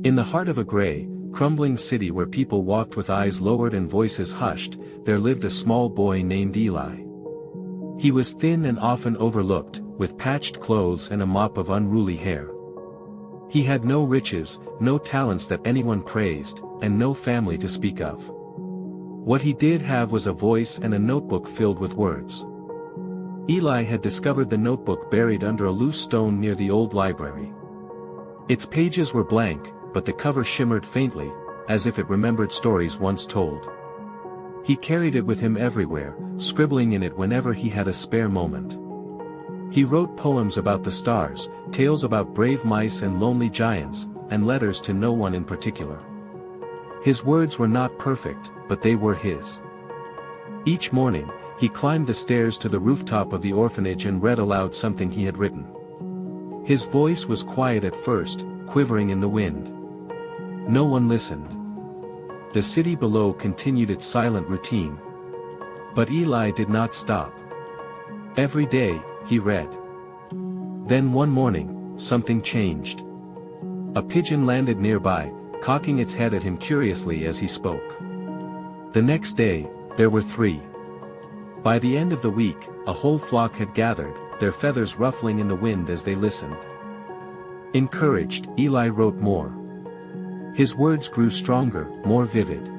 In the heart of a gray, crumbling city where people walked with eyes lowered and voices hushed, there lived a small boy named Eli. He was thin and often overlooked, with patched clothes and a mop of unruly hair. He had no riches, no talents that anyone praised, and no family to speak of. What he did have was a voice and a notebook filled with words. Eli had discovered the notebook buried under a loose stone near the old library. Its pages were blank, but the cover shimmered faintly, as if it remembered stories once told. He carried it with him everywhere, scribbling in it whenever he had a spare moment. He wrote poems about the stars, tales about brave mice and lonely giants, and letters to no one in particular. His words were not perfect, but they were his. Each morning, he climbed the stairs to the rooftop of the orphanage and read aloud something he had written. His voice was quiet at first, quivering in the wind. No one listened. The city below continued its silent routine. But Eli did not stop. Every day, he read. Then one morning, something changed. A pigeon landed nearby, cocking its head at him curiously as he spoke. The next day, there were 3. By the end of the week, a whole flock had gathered, their feathers ruffling in the wind as they listened. Encouraged, Eli wrote more. His words grew stronger, more vivid.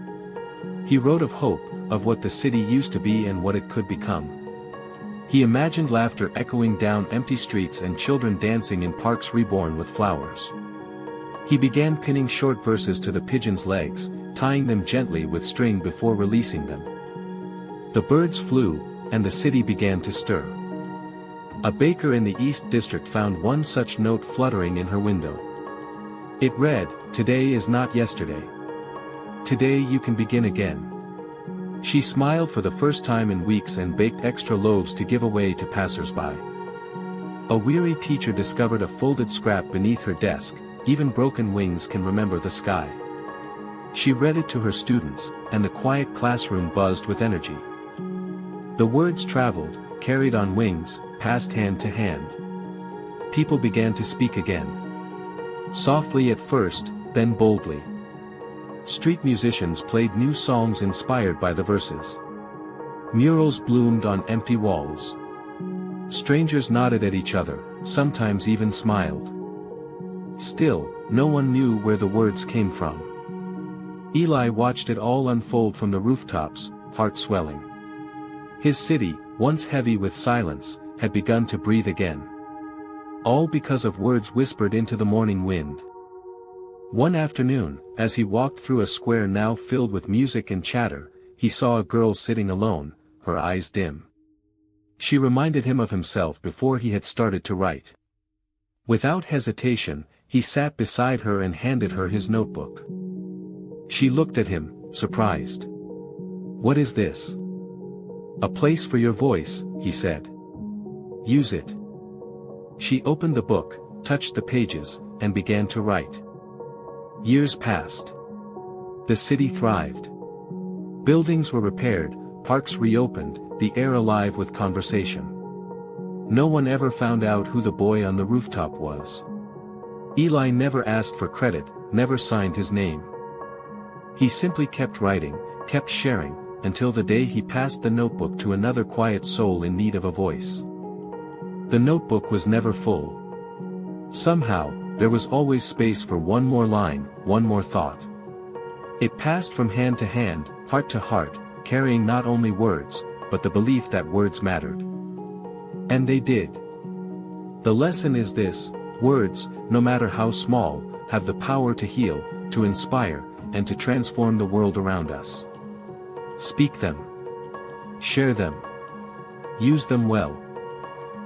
He wrote of hope, of what the city used to be and what it could become. He imagined laughter echoing down empty streets and children dancing in parks reborn with flowers. He began pinning short verses to the pigeons' legs, tying them gently with string before releasing them. The birds flew, and the city began to stir. A baker in the East District found one such note fluttering in her window. It read, "Today is not yesterday. Today you can begin again." She smiled for the first time in weeks and baked extra loaves to give away to passers-by. A weary teacher discovered a folded scrap beneath her desk, "Even broken wings can remember the sky." She read it to her students, and the quiet classroom buzzed with energy. The words traveled, carried on wings, passed hand to hand. People began to speak again. Softly at first, then boldly. Street musicians played new songs inspired by the verses. Murals bloomed on empty walls. Strangers nodded at each other, sometimes even smiled. Still, no one knew where the words came from. Eli watched it all unfold from the rooftops, heart swelling. His city, once heavy with silence, had begun to breathe again. All because of words whispered into the morning wind. One afternoon, as he walked through a square now filled with music and chatter, he saw a girl sitting alone, her eyes dim. She reminded him of himself before he had started to write. Without hesitation, he sat beside her and handed her his notebook. She looked at him, surprised. "What is this?" "A place for your voice," he said. "Use it." She opened the book, touched the pages, and began to write. Years passed. The city thrived. Buildings were repaired, parks reopened, the air alive with conversation. No one ever found out who the boy on the rooftop was. Eli never asked for credit, never signed his name. He simply kept writing, kept sharing, until the day he passed the notebook to another quiet soul in need of a voice. The notebook was never full. Somehow, there was always space for one more line, one more thought. It passed from hand to hand, heart to heart, carrying not only words, but the belief that words mattered. And they did. The lesson is this: words, no matter how small, have the power to heal, to inspire, and to transform the world around us. Speak them. Share them. Use them well.